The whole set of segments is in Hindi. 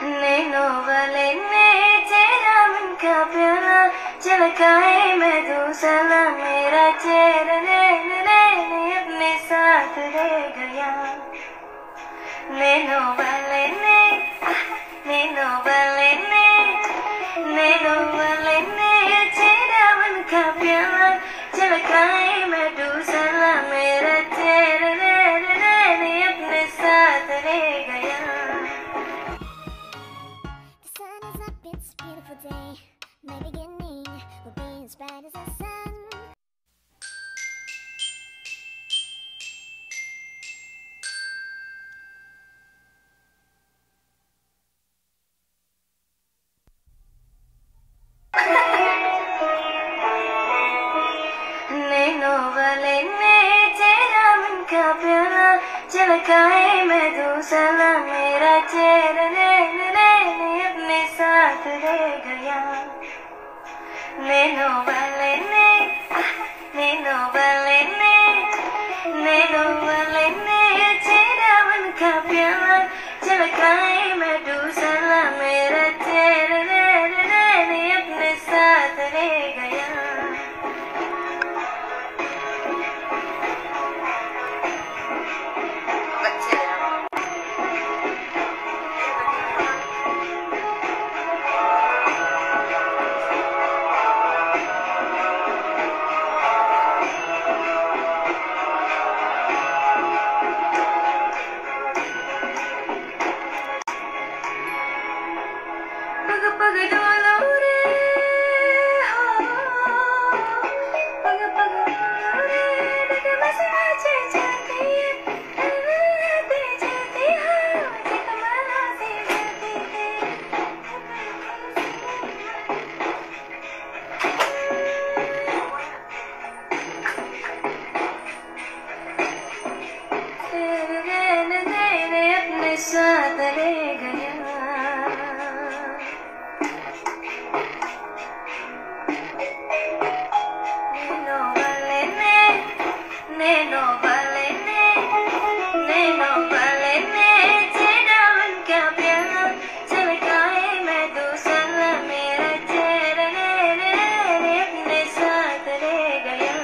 नैनो वाले ने तेरा मन का प्याला झलकाए मैं दूसरा मेरा चेहरा नैने नैने अपने साथ ले गया। नैनो वाले ने नैनो वाले ने नैनो वाले ने तेरा मन का प्याला झलकाए मैं दूसरा मेरा चेहरा नैने नैने अपने साथ ले गया। It's a beautiful day. My beginning will be as bright as the sun. Nano वाले ने तेरा मन का प्याला झलकाए मैं दूसरा मेरा चेहरा नैने नैने अपने साथ ले गया। नैनो वाले ने नैनो वाले ने नैनो वाले ने तेरा मन का प्याला झलकाए मैं दूसरा मेरा चेहरा नैने नैने अपने साथ ले गया। पग पग डोलो रे हो, पग पग डोलो रे, डगमग नाचे जाती है, डगमगाते जाती हो, जगमगाते जाती है। तेरे नैने नैने अपने साथ ले गया। नैनो वाले ने नैनो वाले ने नैनो वाले ने तेरा मन का प्याला झलकाए मैं दूसरा मेरा चेहरा नैने नैने अपने साथ ले गया।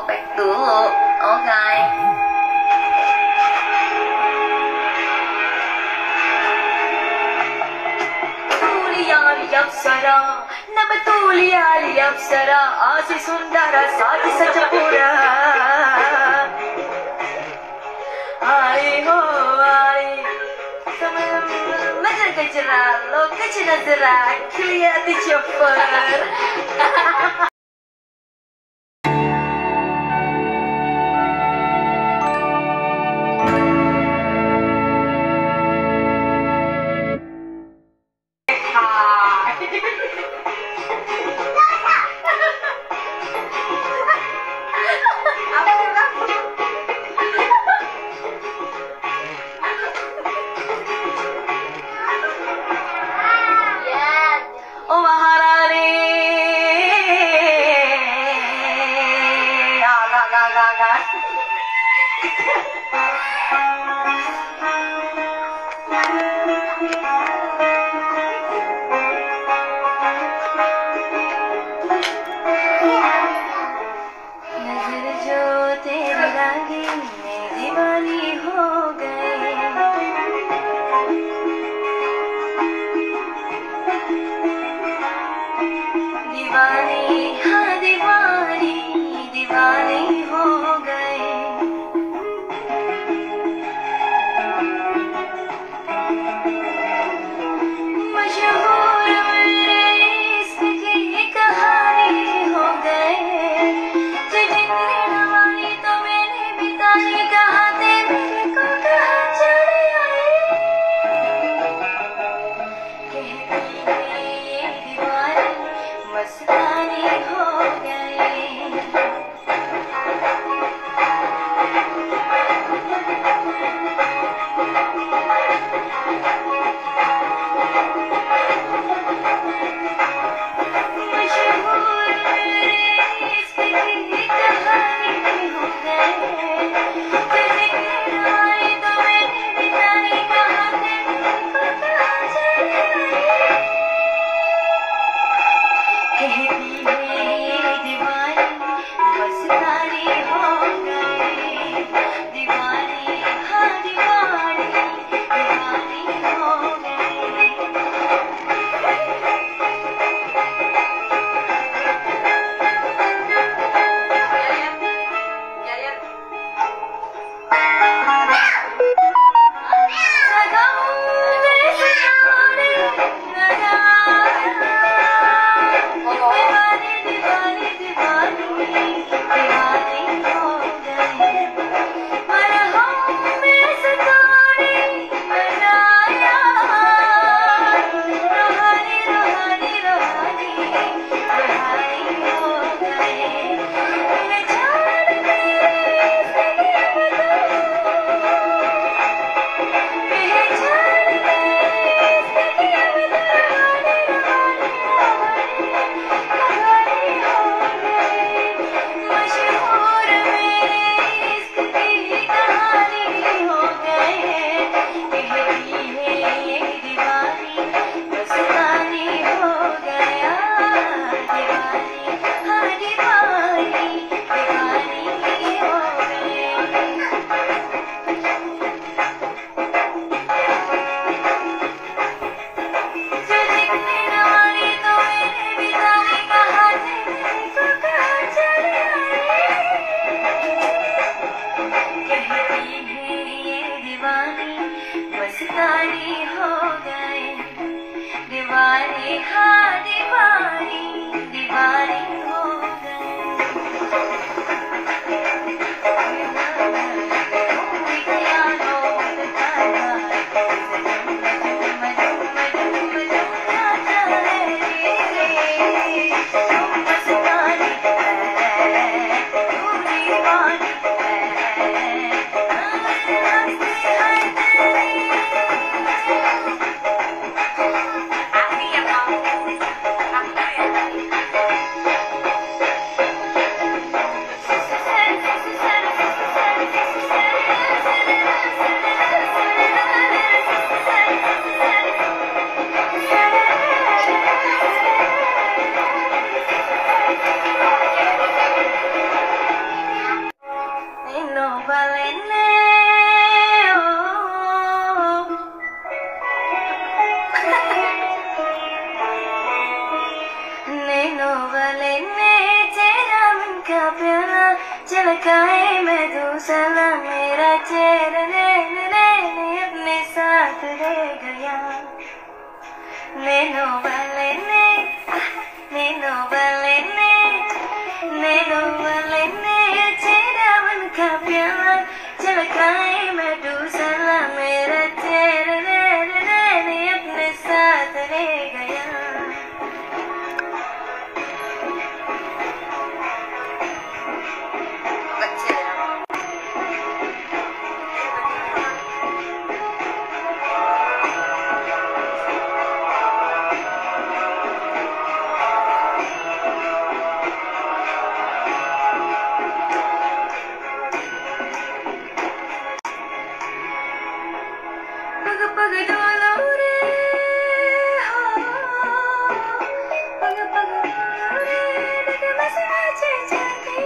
Back dulu, oke. Tuliali apsara, nama tuliali apsara, aasi sundara saati sajapura. Ai ho ai, majar gajra, lo kach nazara, khiliya di chopper. Oh Maharani, ga. नजर जो तेरी लागी मैं दीवानी हो गई। दीवानी हाँ दीवानी दीवानी हो गए। झलकाए मैं तू साला मेरा चेहरा ने अपने साथ ले गया नैनो वाले ने चेहरा उनका प्यार झलकाए मैं तू साला मेरा चेहरा ने अपने साथ ले गया पग डोलो रे हो पग डोलो रे डग बस नाचे जाती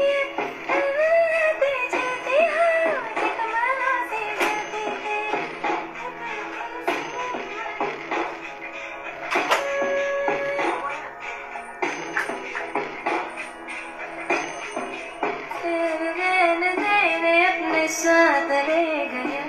चलती हाँ मुझे कमाना से जाती तेरे अपने साथ ले गया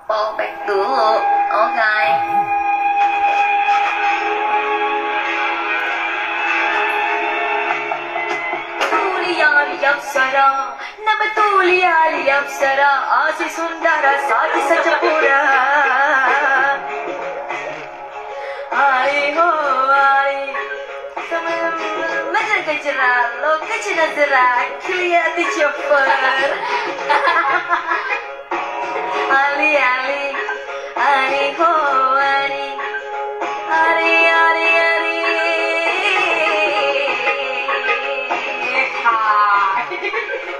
Ô bạch tứ ô gái अप्सरा न बतूलियाली अप्सरा आसी सुंदर साथी सच पूरा आई हो आई मजर गजरा लोग कच नजरा खिलिया दी चप्पर Ali Ali Ali ho Ali Ali Ali Ali ha